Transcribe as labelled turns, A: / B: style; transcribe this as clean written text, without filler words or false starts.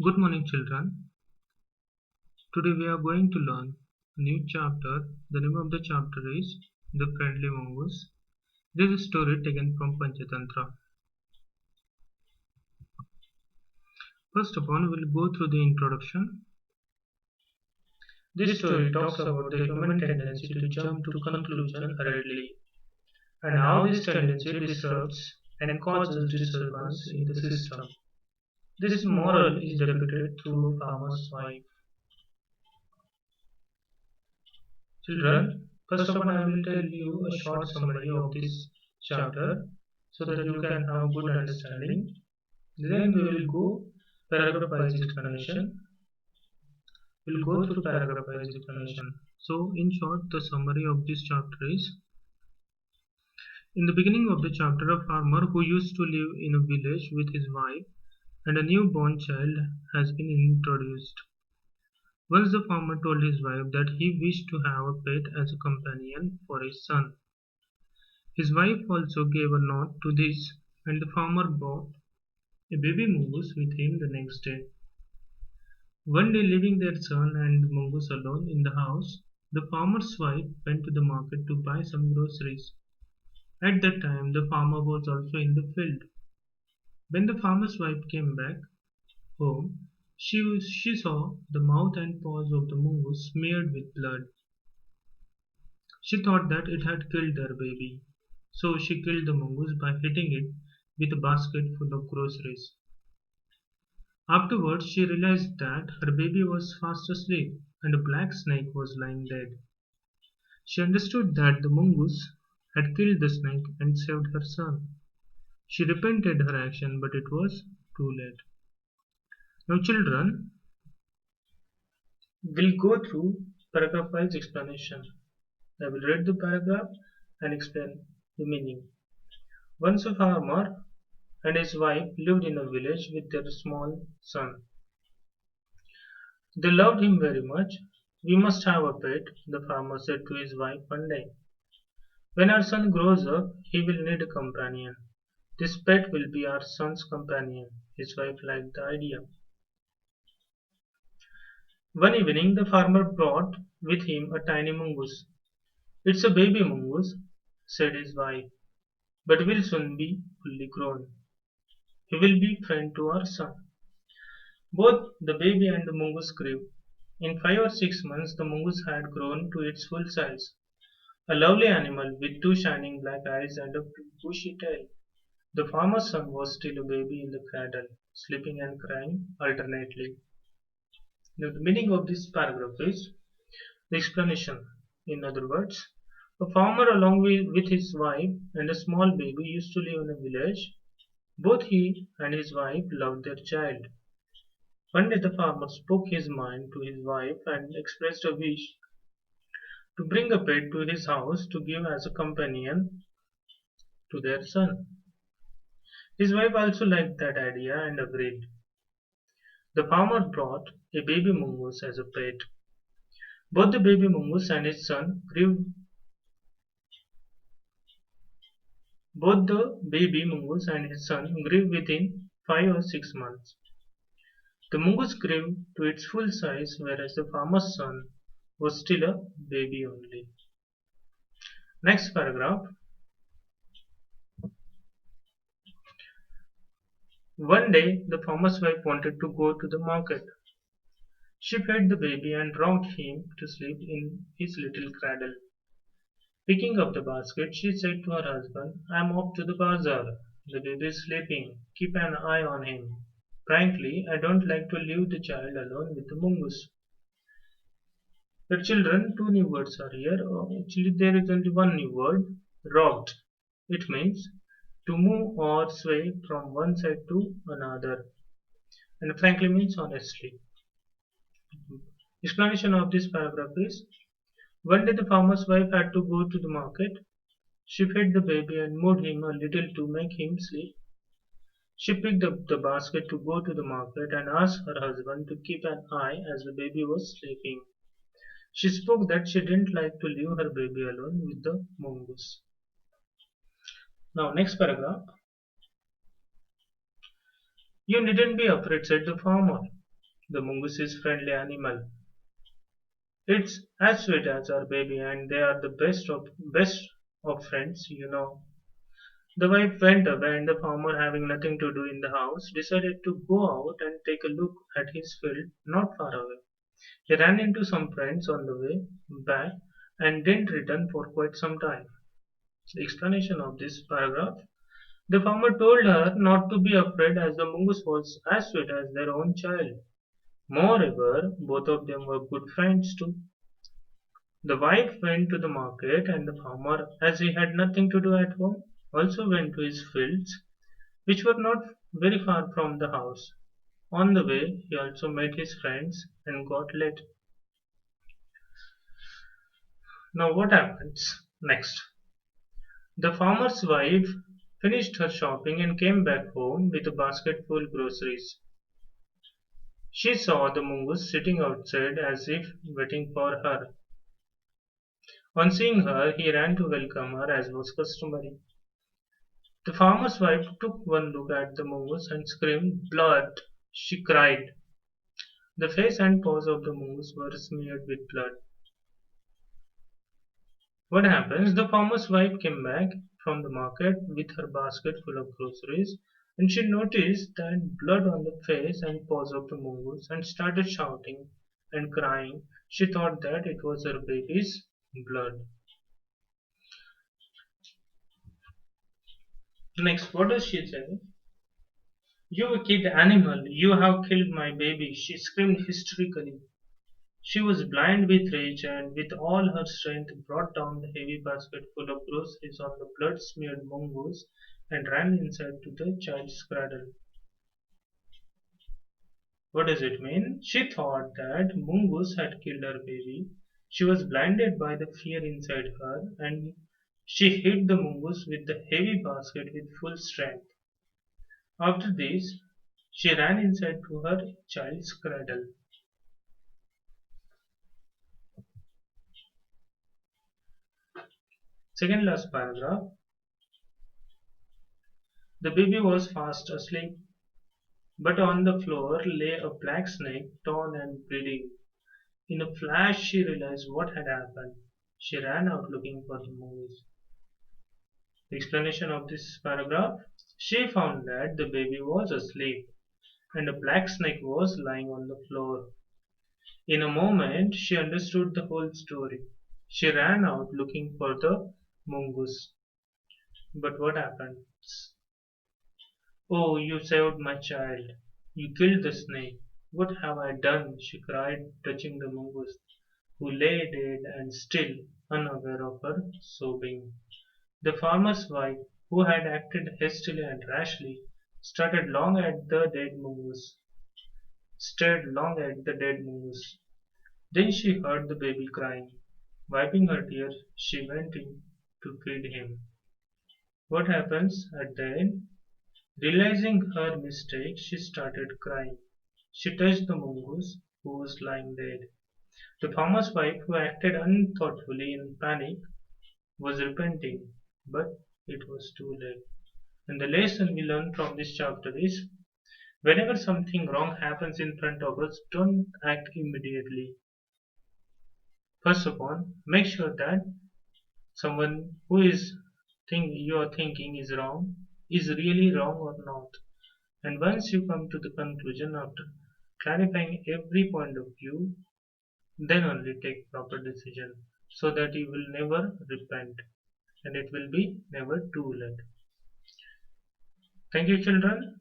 A: Good morning, children. Today we are going to learn a new chapter. The name of the chapter is The Friendly Mongoose. This is a story taken from Panchatantra. First of all, we'll go through the introduction. This story talks about the human tendency to jump to conclusion hurriedly and how this tendency disrupts and causes disturbance in the system. This moral is depicted through a farmer's wife. Children, first of all, I will tell you a short summary of this chapter so that you can have good understanding. Then we will go paragraph wise explanation. We'll go through paragraph wise explanation. So, in short, the summary of this chapter is in the beginning of the chapter, a farmer who used to live in a village with his wife and a newborn child has been introduced. Once the farmer told his wife that he wished to have a pet as a companion for his son. His wife also gave a nod to this, and the farmer brought a baby mongoose with him the next day. One day, leaving their son and the mongoose alone in the house, the farmer's wife went to the market to buy some groceries. At that time, the farmer was also in the field. When the farmer's wife came back home, she saw the mouth and paws of the mongoose smeared with blood. She thought that it had killed their baby, so she killed the mongoose by hitting it with a basket full of groceries. Afterwards, she realized that her baby was fast asleep and a black snake was lying dead. She understood that the mongoose had killed the snake and saved her son. She repented her action, but it was too late. Now, children, we'll go through paragraph wise explanation. I will read the paragraph and explain the meaning. Once a farmer and his wife lived in a village with their small son. They loved him very much. We must have a pet, the farmer said to his wife one day. When our son grows up, he will need a companion. This pet will be our son's companion. His wife liked the idea. One evening, the farmer brought with him a tiny mongoose. It's a baby mongoose, said his wife, but will soon be fully grown. He will be friend to our son. Both the baby and the mongoose grew. In 5 or 6 months, the mongoose had grown to its full size, a lovely animal with two shining black eyes and a bushy tail. The farmer's son was still a baby in the cradle, sleeping and crying alternately. Now, the meaning of this paragraph is the explanation. In other words, a farmer, along with his wife and a small baby, used to live in a village. Both he and his wife loved their child. One day, the farmer spoke his mind to his wife and expressed a wish to bring a pet to his house to give as a companion to their son. His wife also liked that idea and agreed. The farmer brought a baby mongoose as a pet. Both the baby mongoose and his son grew. Both the baby mongoose and his son grew within 5 or 6 months. The mongoose grew to its full size, whereas the farmer's son was still a baby only. Next paragraph. One day, the farmer's wife wanted to go to the market. She fed the baby and rocked him to sleep in his little cradle. Picking up the basket, she said to her husband, I'm off to the bazaar. The baby is sleeping. Keep an eye on him. Frankly, I don't like to leave the child alone with the mongoose. The children, two new words are here. Actually, there is only one new word, rocked. It means to move or sway from one side to another. And frankly means honestly. Explanation of this paragraph is one day the farmer's wife had to go to the market. She fed the baby and moved him a little to make him sleep. She picked up the basket to go to the market and asked her husband to keep an eye as the baby was sleeping. She spoke that she didn't like to leave her baby alone with the mongoose. Now, next paragraph. You needn't be afraid, said the farmer. The mongoose is friendly animal. It's as sweet as our baby, and they are the best of friends. The wife went away, and the farmer, having nothing to do in the house, decided to go out and take a look at his field not far away. He ran into some friends on the way back and didn't return for quite some time. The explanation of this paragraph: the farmer told her not to be afraid as the mongoose was as sweet as their own child. Moreover, both of them were good friends too. The wife went to the market, and the farmer, as he had nothing to do at home, also went to his fields, which were not very far from the house. On the way, he also met his friends and got late. Now, what happens next? The farmer's wife finished her shopping and came back home with a basket full of groceries. She saw the mongoose sitting outside as if waiting for her. On seeing her, he ran to welcome her as was customary. The farmer's wife took one look at the mongoose and screamed, "Blood!" She cried. The face and paws of the mongoose were smeared with blood. What happens? The farmer's wife came back from the market with her basket full of groceries, and she noticed that blood on the face and paws of the mongoose and started shouting and crying. She thought that it was her baby's blood. Next, what does she say? "You wicked animal, you have killed my baby," she screamed hysterically. She was blind with rage and with all her strength brought down the heavy basket full of groceries on the blood-smeared mongoose and ran inside to the child's cradle. What does it mean? She thought that mongoose had killed her baby. She was blinded by the fear inside her, and she hit the mongoose with the heavy basket with full strength. After this, she ran inside to her child's cradle. Second last paragraph. The baby was fast asleep, but on the floor lay a black snake, torn and bleeding. In a flash she realized what had happened. She ran out looking for the mongoose. The explanation of this paragraph: she found that the baby was asleep and a black snake was lying on the floor. In a moment she understood the whole story. She ran out looking for the mongoose. But what happened? "Oh, you saved my child. You killed the snake. What have I done?" she cried, touching the mongoose, who lay dead and still, unaware of her sobbing. The farmer's wife, who had acted hastily and rashly, started long at the dead mongoose, stared long at the dead mongoose. Then she heard the baby crying. Wiping her tears, she went in to feed him. What happens at the end? Realizing her mistake, she started crying. She touched the mongoose, who was lying dead. The farmer's wife, who acted unthoughtfully in panic, was repenting, but it was too late. And the lesson we learn from this chapter is: whenever something wrong happens in front of us, don't act immediately. First of all, make sure that someone who is think you are thinking is wrong is really wrong or not. And once you come to the conclusion after clarifying every point of view, then only take proper decision so that you will never repent and it will be never too late. Thank you, children.